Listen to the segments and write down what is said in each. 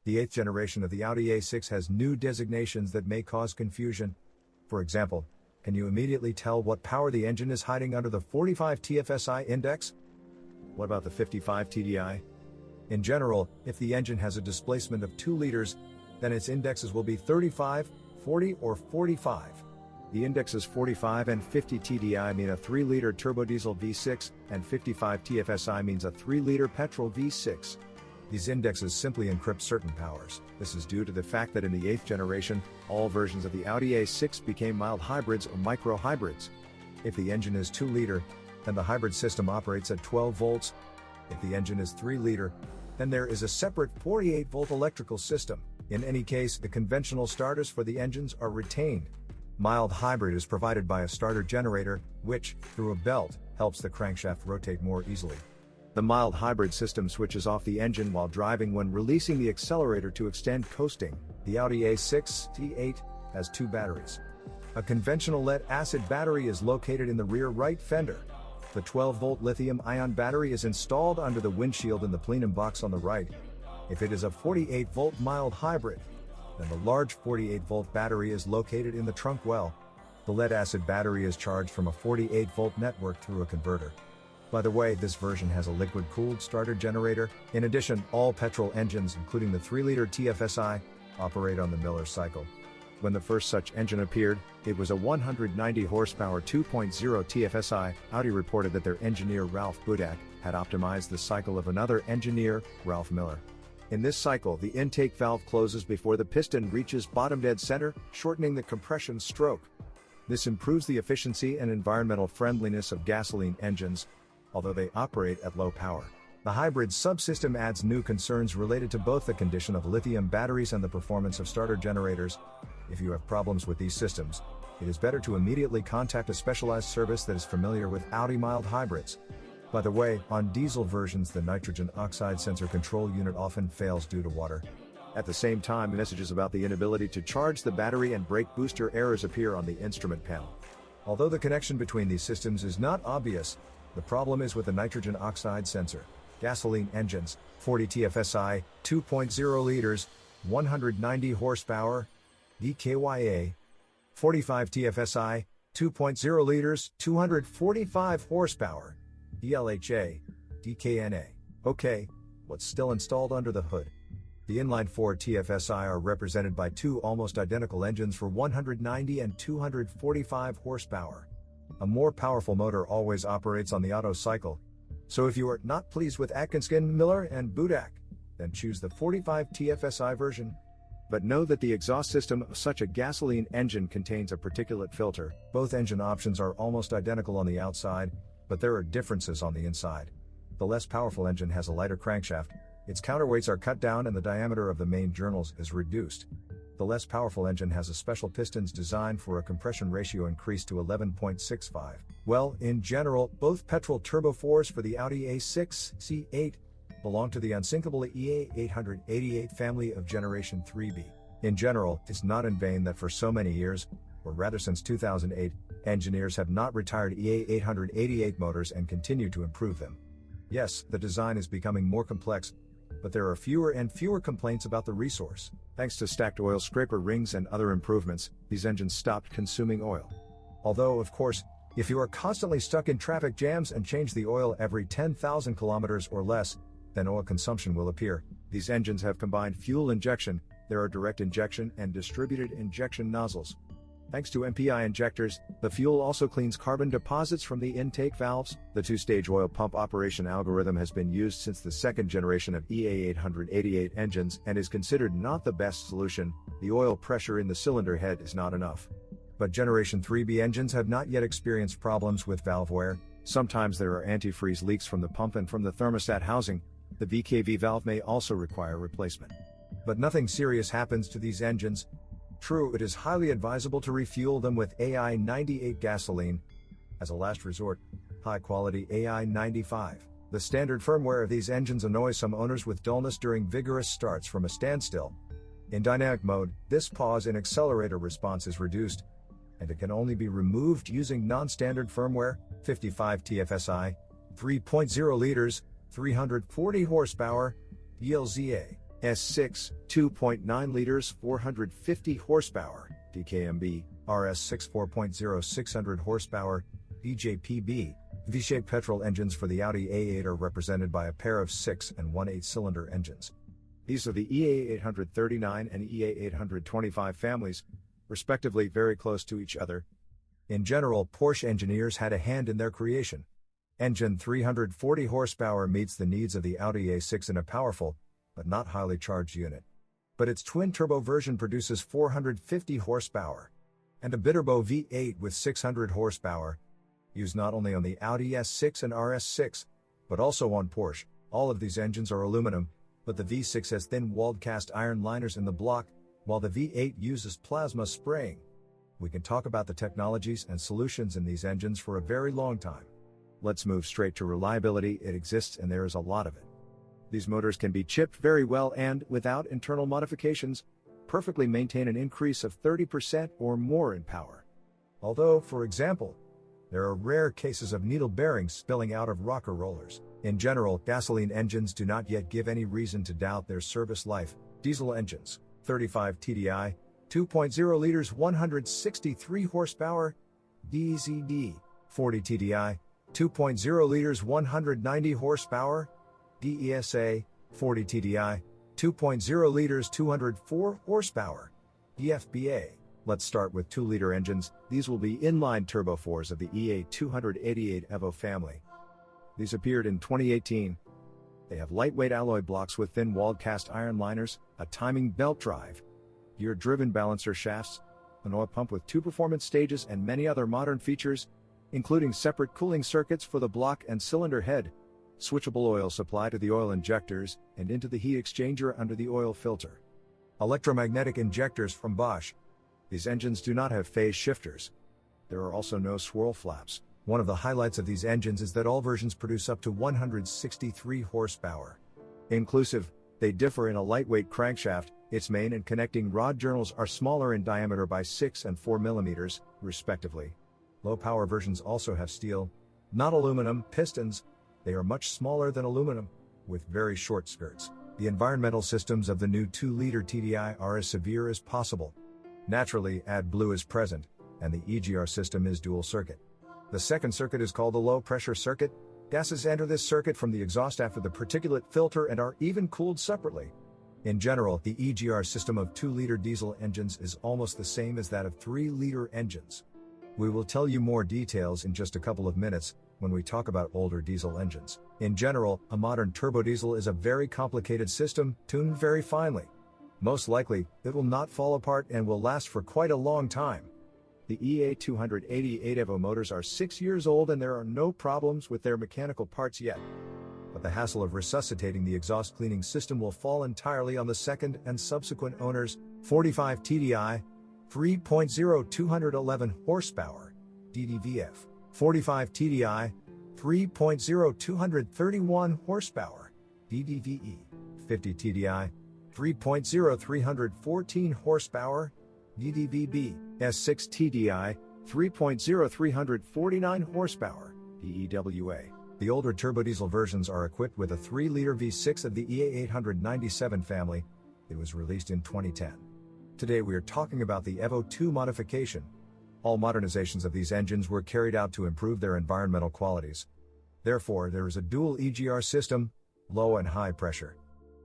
The 8th generation of the Audi A6 has new designations that may cause confusion. For example, can you immediately tell what power the engine is hiding under the 45 TFSI index? What about the 55 TDI? In general, if the engine has a displacement of 2 liters, then its indexes will be 35, 40, or 45. The indexes 45 and 50 TDI mean a 3-liter turbodiesel V6, and 55 TFSI means a 3-liter petrol V6. These indexes simply encrypt certain powers. This is due to the fact that in the 8th generation, all versions of the Audi A6 became mild hybrids or micro-hybrids. If the engine is 2-liter, then the hybrid system operates at 12 volts. If the engine is 3-liter, then there is a separate 48-volt electrical system. In any case, the conventional starters for the engines are retained. Mild hybrid is provided by a starter generator, which, through a belt, helps the crankshaft rotate more easily. The mild hybrid system switches off the engine while driving when releasing the accelerator to extend coasting. The Audi A6 T8 has 2 batteries. A conventional lead-acid battery is located in the rear right fender. The 12-volt lithium-ion battery is installed under the windshield in the plenum box on the right. If it is a 48-volt mild hybrid, then the large 48-volt battery is located in the trunk well. The lead-acid battery is charged from a 48-volt network through a converter. By the way, this version has a liquid-cooled starter generator. In addition, all petrol engines, including the 3-liter TFSI, operate on the Miller cycle. When the first such engine appeared, it was a 190 horsepower 2.0 TFSI. Audi reported that their engineer Ralph Budak had optimized the cycle of another engineer, Ralph Miller. In this cycle, the intake valve closes before the piston reaches bottom dead center, shortening the compression stroke. This improves the efficiency and environmental friendliness of gasoline engines, although they operate at low power. The hybrid subsystem adds new concerns related to both the condition of lithium batteries and the performance of starter generators. If you have problems with these systems, it is better to immediately contact a specialized service that is familiar with Audi mild hybrids. By the way, on diesel versions the nitrogen oxide sensor control unit often fails due to water. At the same time, messages about the inability to charge the battery and brake booster errors appear on the instrument panel. Although the connection between these systems is not obvious, the problem is with the nitrogen oxide sensor. Gasoline engines, 40 TFSI, 2.0 liters, 190 horsepower, DKYA, 45 TFSI, 2.0 liters, 245 horsepower, DLHA, DKNA. Okay, what's still installed under the hood? The inline-4 TFSI are represented by 2 almost identical engines for 190 and 245 horsepower. A more powerful motor always operates on the Otto cycle, so if you are not pleased with Atkinson, Miller, and Budak, then choose the 45 TFSI version. But know that the exhaust system of such a gasoline engine contains a particulate filter. Both engine options are almost identical on the outside, but there are differences on the inside. The less powerful engine has a lighter crankshaft, its counterweights are cut down and the diameter of the main journals is reduced. The less powerful engine has a special pistons designed for a compression ratio increase to 11.65. Well, in general, both petrol turbo 4s for the Audi A6 C8 belong to the unsinkable EA888 family of Generation 3B. In general, it's not in vain that for so many years, or rather since 2008, engineers have not retired EA888 motors and continue to improve them. Yes, the design is becoming more complex, but there are fewer and fewer complaints about the resource. Thanks to stacked oil scraper rings and other improvements, these engines stopped consuming oil. Although, of course, if you are constantly stuck in traffic jams and change the oil every 10,000 kilometers or less, then oil consumption will appear. These engines have combined fuel injection, there are direct injection and distributed injection nozzles. Thanks to MPI injectors, the fuel also cleans carbon deposits from the intake valves. The 2-stage oil pump operation algorithm has been used since the 2nd generation of EA888 engines and is considered not the best solution. The oil pressure in the cylinder head is not enough. But Generation 3B engines have not yet experienced problems with valve wear. Sometimes there are antifreeze leaks from the pump and from the thermostat housing. The VKV valve may also require replacement. But nothing serious happens to these engines. True, it is highly advisable to refuel them with AI-98 gasoline. As a last resort, high-quality AI-95. The standard firmware of these engines annoys some owners with dullness during vigorous starts from a standstill. In dynamic mode, this pause in accelerator response is reduced, and it can only be removed using non-standard firmware. 55 TFSI, 3.0 liters, 340 horsepower, DLZA. S6, 2.9 liters, 450 horsepower, DKMB, RS6 4.0, 600 horsepower, DJPB. V-shaped petrol engines for the Audi A8 are represented by a pair of 6 and 1/8 cylinder engines. These are the EA839 and EA825 families, respectively, very close to each other. In general, Porsche engineers had a hand in their creation. Engine 340 horsepower meets the needs of the Audi A6 in a powerful, but not highly charged unit. But its twin-turbo version produces 450 horsepower, and a biturbo V8 with 600 horsepower, used not only on the Audi S6 and RS6, but also on Porsche. All of these engines are aluminum, but the V6 has thin-walled cast iron liners in the block, while the V8 uses plasma spraying. We can talk about the technologies and solutions in these engines for a very long time. Let's move straight to reliability. It exists and there is a lot of it. These motors can be chipped very well and, without internal modifications, perfectly maintain an increase of 30% or more in power. Although, for example, there are rare cases of needle bearings spilling out of rocker rollers. In general, gasoline engines do not yet give any reason to doubt their service life. Diesel engines, 35 TDI, 2.0 liters, 163 horsepower, DEZD, 40 TDI, 2.0 liters, 190 horsepower, DESA, 40 TDI, 2.0 liters, 204 horsepower, DFBA. Let's start with 2-liter engines. These will be inline turbo 4s of the EA288 Evo family. These appeared in 2018. They have lightweight alloy blocks with thin-walled cast iron liners, a timing belt drive, gear-driven balancer shafts, an oil pump with 2 performance stages and many other modern features, including separate cooling circuits for the block and cylinder head, switchable oil supply to the oil injectors and into the heat exchanger under the oil filter. Electromagnetic injectors from Bosch. These engines do not have phase shifters. There are also no swirl flaps. One of the highlights of these engines is that all versions produce up to 163 horsepower. Inclusive, they differ in a lightweight crankshaft. Its main and connecting rod journals are smaller in diameter by 6 and 4 millimeters, respectively. Low-power versions also have steel, not aluminum, pistons. They are much smaller than aluminum, with very short skirts. The environmental systems of the new 2-liter TDI are as severe as possible. Naturally, AdBlue is present, and the EGR system is dual circuit. The second circuit is called the low-pressure circuit. Gases enter this circuit from the exhaust after the particulate filter and are even cooled separately. In general, the EGR system of 2-liter diesel engines is almost the same as that of 3-liter engines. We will tell you more details in just a couple of minutes when we talk about older diesel engines. In general, a modern turbodiesel is a very complicated system, tuned very finely. Most likely, it will not fall apart and will last for quite a long time. The EA288 Evo motors are 6 years old and there are no problems with their mechanical parts yet. But the hassle of resuscitating the exhaust cleaning system will fall entirely on the second and subsequent owners. 45 TDI, 3.0 211 horsepower, DDVF. 45 TDI, 3.0 231 horsepower, DDVE. 50 TDI, 3.0 314 horsepower, DDVB. S6 TDI, 3.0 349 horsepower, DEWA. The older turbodiesel versions are equipped with a 3-liter V6 of the EA897 family. It was released in 2010. Today we are talking about the Evo 2 modification. All modernizations of these engines were carried out to improve their environmental qualities. Therefore, there is a dual EGR system, low and high pressure.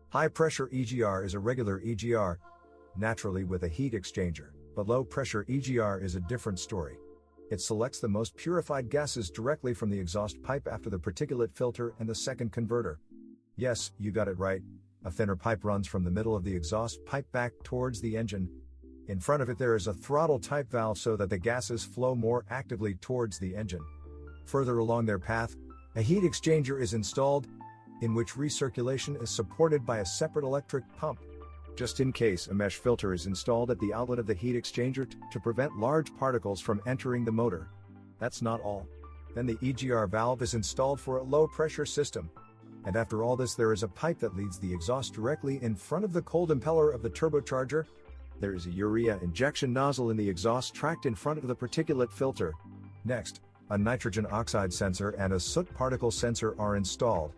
High pressure EGR is a regular EGR, naturally with a heat exchanger, but low pressure EGR is a different story. It selects the most purified gases directly from the exhaust pipe after the particulate filter and the second converter. Yes, you got it right. A thinner pipe runs from the middle of the exhaust pipe back towards the engine. In front of it there is a throttle type valve so that the gases flow more actively towards the engine. Further along their path, a heat exchanger is installed, in which recirculation is supported by a separate electric pump. Just in case, a mesh filter is installed at the outlet of the heat exchanger to prevent large particles from entering the motor. That's not all. Then the EGR valve is installed for a low pressure system. And after all this there is a pipe that leads the exhaust directly in front of the cold impeller of the turbocharger. There is a urea injection nozzle in the exhaust tract in front of the particulate filter. Next, a nitrogen oxide sensor and a soot particle sensor are installed.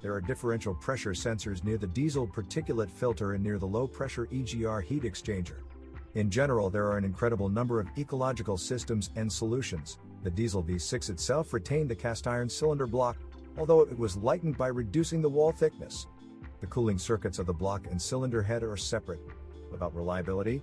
There are differential pressure sensors near the diesel particulate filter and near the low-pressure EGR heat exchanger. In general, there are an incredible number of ecological systems and solutions. The diesel V6 itself retained the cast iron cylinder block, although it was lightened by reducing the wall thickness. The cooling circuits of the block and cylinder head are separate. About reliability?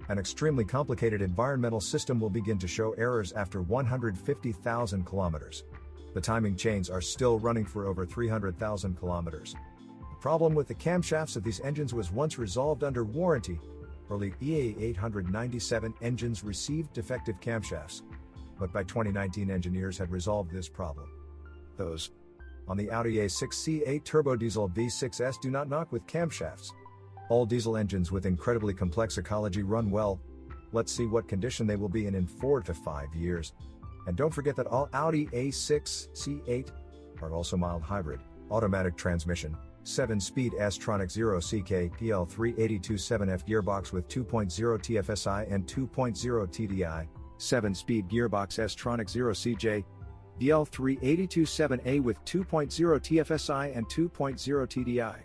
An extremely complicated environmental system will begin to show errors after 150,000 kilometers. The timing chains are still running for over 300,000 kilometers. The problem with the camshafts of these engines was once resolved under warranty. Early EA897 engines received defective camshafts, but by 2019 engineers had resolved this problem. Those on the Audi A6 C8 turbo diesel V6S do not knock with camshafts. All diesel engines with incredibly complex ecology run well. Let's see what condition they will be in 4 to 5 years. And don't forget that all Audi A6, C8 are also mild hybrid, automatic transmission, 7-speed S-tronic 0CK PL3827F gearbox with 2.0 TFSI and 2.0 TDI, 7-speed Gearbox S-tronic 0CJ, DL3827A with 2.0 TFSI and 2.0 TDI,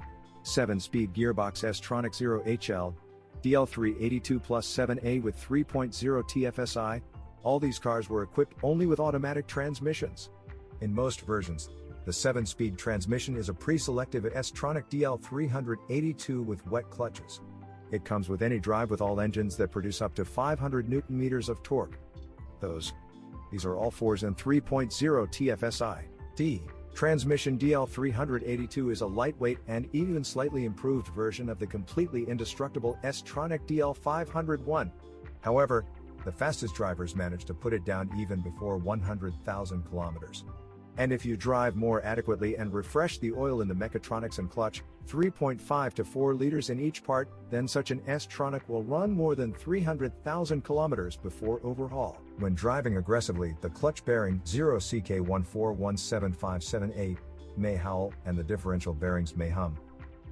7-speed Gearbox S-tronic 0HL, DL382 plus 7A with 3.0 TFSI. All these cars were equipped only with automatic transmissions. In most versions, the 7-speed transmission is a pre-selective S-tronic DL382 with wet clutches. It comes with any drive with all engines that produce up to 500 Nm of torque. These are all 4s and 3.0 TFSI. Transmission DL382 is a lightweight and even slightly improved version of the completely indestructible S-tronic DL501. However, the fastest drivers manage to put it down even before 100,000 kilometers. And if you drive more adequately and refresh the oil in the mechatronics and clutch, 3.5 to 4 liters in each part, then such an S-tronic will run more than 300,000 kilometers before overhaul. When driving aggressively, the clutch bearing 0CK1417578 may howl and the differential bearings may hum.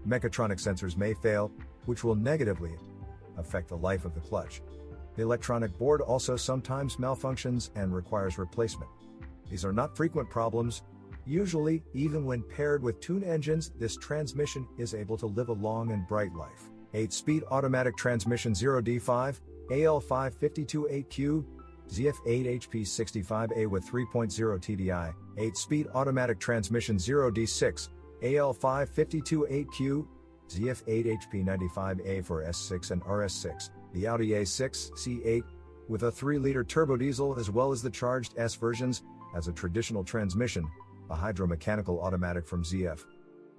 Mechatronic sensors may fail, which will negatively affect the life of the clutch. The electronic board also sometimes malfunctions and requires replacement. These are not frequent problems. Usually, even when paired with tuned engines, this transmission is able to live a long and bright life. 8-speed automatic transmission 0D5, AL552-8Q, ZF8HP65A with 3.0 TDI, 8-speed automatic transmission 0D6, AL552-8Q, ZF8HP95A for S6 and RS6, the Audi A6 C8, with a 3-liter turbo diesel as well as the charged S versions, as a traditional transmission, a hydromechanical automatic from ZF.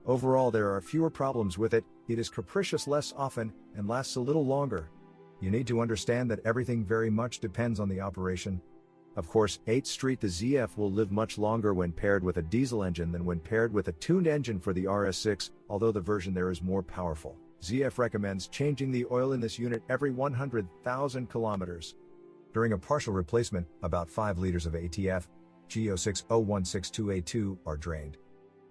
Overall, there are fewer problems with it, it is capricious less often, and lasts a little longer. You need to understand that everything very much depends on the operation. Of course, 8th Street the ZF will live much longer when paired with a diesel engine than when paired with a tuned engine for the RS6, although the version there is more powerful. ZF recommends changing the oil in this unit every 100,000 kilometers. During a partial replacement, about 5 liters of ATF, G0601628 are drained.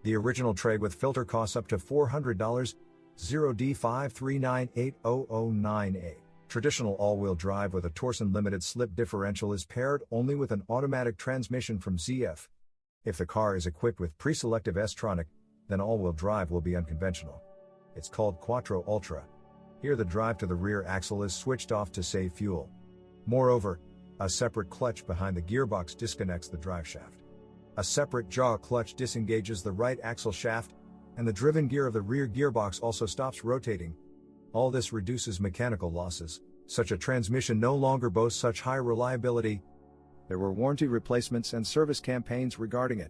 The original tray with filter costs up to $400, 0D5398009A. Traditional all-wheel drive with a Torsen limited slip differential is paired only with an automatic transmission from ZF. If the car is equipped with pre-selective S-tronic, then all-wheel drive will be unconventional. It's called Quattro Ultra. Here the drive to the rear axle is switched off to save fuel. Moreover, a separate clutch behind the gearbox disconnects the driveshaft. A separate jaw clutch disengages the right axle shaft, and the driven gear of the rear gearbox also stops rotating. All this reduces mechanical losses. Such a transmission no longer boasts such high reliability. There were warranty replacements and service campaigns regarding it.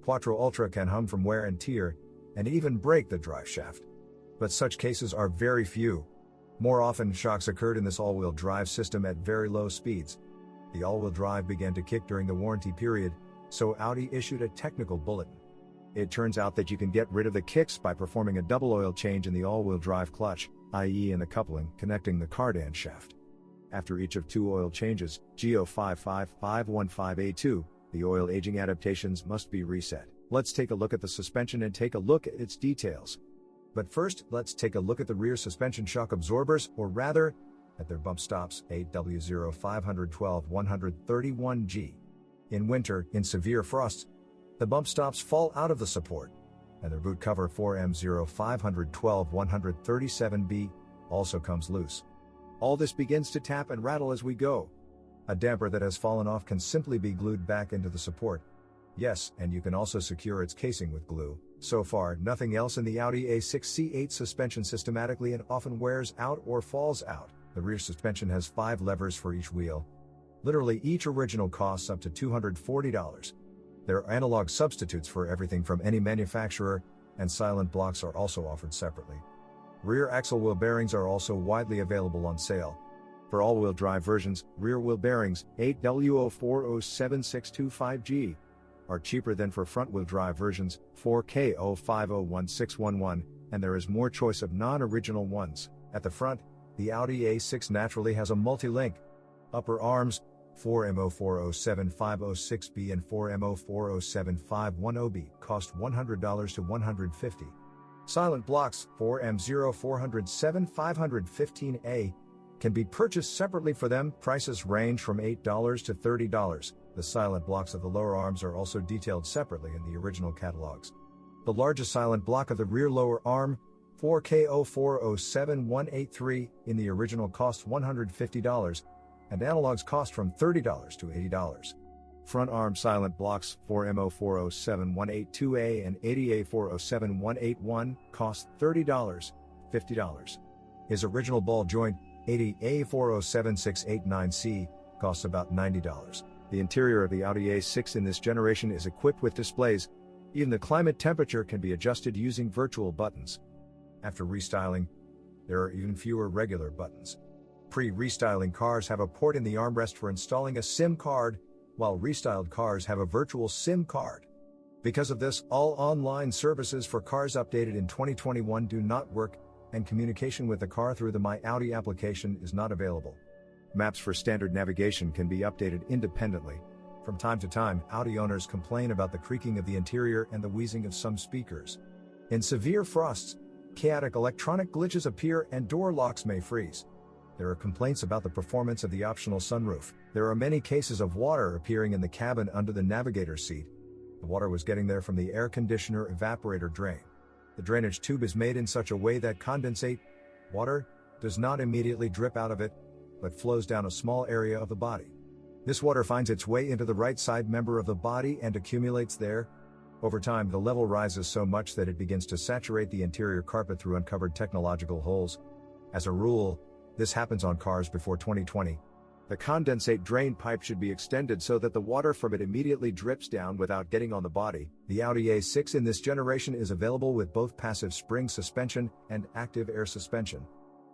Quattro Ultra can hum from wear and tear, and even break the driveshaft. But such cases are very few. More often, shocks occurred in this all-wheel drive system at very low speeds. The all-wheel drive began to kick during the warranty period, so Audi issued a technical bulletin. It turns out that you can get rid of the kicks by performing a double oil change in the all-wheel drive clutch, i.e. in the coupling connecting the cardan shaft. After each of 2 oil changes, G055515A2, the oil aging adaptations must be reset. Let's take a look at the suspension and take a look at its details. But first, let's take a look at the rear suspension shock absorbers, or rather, at their bump stops, AW0512-131G. In winter, in severe frosts, the bump stops fall out of the support. and their boot cover 4M0512-137B also comes loose. All this begins to tap and rattle as we go. A damper that has fallen off can simply be glued back into the support. Yes, and you can also secure its casing with glue. So far, nothing else in the Audi A6 C8 suspension systematically and often wears out or falls out. The rear suspension has 5 levers for each wheel. Literally each original costs up to $240. There are analog substitutes for everything from any manufacturer, and silent blocks are also offered separately. Rear axle wheel bearings are also widely available on sale. For all-wheel drive versions, rear wheel bearings 8W040765G are cheaper than for front-wheel drive versions 4K05016111, and there is more choice of non-original ones. At the front, the Audi A6 naturally has a multi-link. Upper arms 4M04075006B and 4M04075010B cost $100 to $150. Silent blocks 4M0407-515A can be purchased separately for them. Prices range from $8 to $30. The silent blocks of the lower arms are also detailed separately in the original catalogs. The largest silent block of the rear lower arm 4K0407183 in the original costs $150, and analogs cost from $30 to $80. Front arm silent blocks 4M0407-182A and 80A407181 cost $30, $50. His original ball joint 80A407689C costs about $90. The interior of the Audi A6 in this generation is equipped with displays. Even the climate temperature can be adjusted using virtual buttons. After restyling, there are even fewer regular buttons. Pre-restyling cars have a port in the armrest for installing a SIM card, while restyled cars have a virtual SIM card. Because of this, all online services for cars updated in 2021 do not work, and communication with the car through the My Audi application is not available. Maps for standard navigation can be updated independently. From time to time, Audi owners complain about the creaking of the interior and the wheezing of some speakers. In severe frosts, chaotic electronic glitches appear and door locks may freeze. There are complaints about the performance of the optional sunroof. There are many cases of water appearing in the cabin under the navigator seat. The water was getting there from the air conditioner evaporator drain. The drainage tube is made in such a way that condensate water does not immediately drip out of it, but flows down a small area of the body. This water finds its way into the right side member of the body and accumulates there. Over time, the level rises so much that it begins to saturate the interior carpet through uncovered technological holes. As a rule, this happens on cars before 2020. The condensate drain pipe should be extended so that the water from it immediately drips down without getting on the body. The Audi A6 in this generation is available with both passive spring suspension and active air suspension.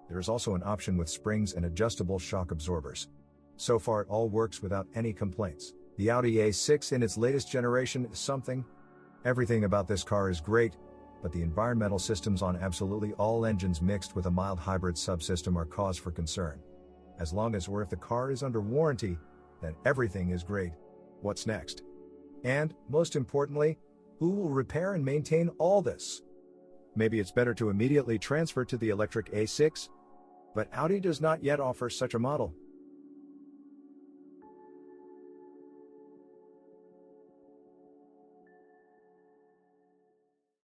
There is also an option with springs and adjustable shock absorbers. So far it all works without any complaints. The Audi A6 in its latest generation is something. Everything about this car is great, but the environmental systems on absolutely all engines mixed with a mild hybrid subsystem are cause for concern. As long as or if the car is under warranty, then everything is great. What's next? And, most importantly, who will repair and maintain all this? Maybe it's better to immediately transfer to the electric A6? But Audi does not yet offer such a model.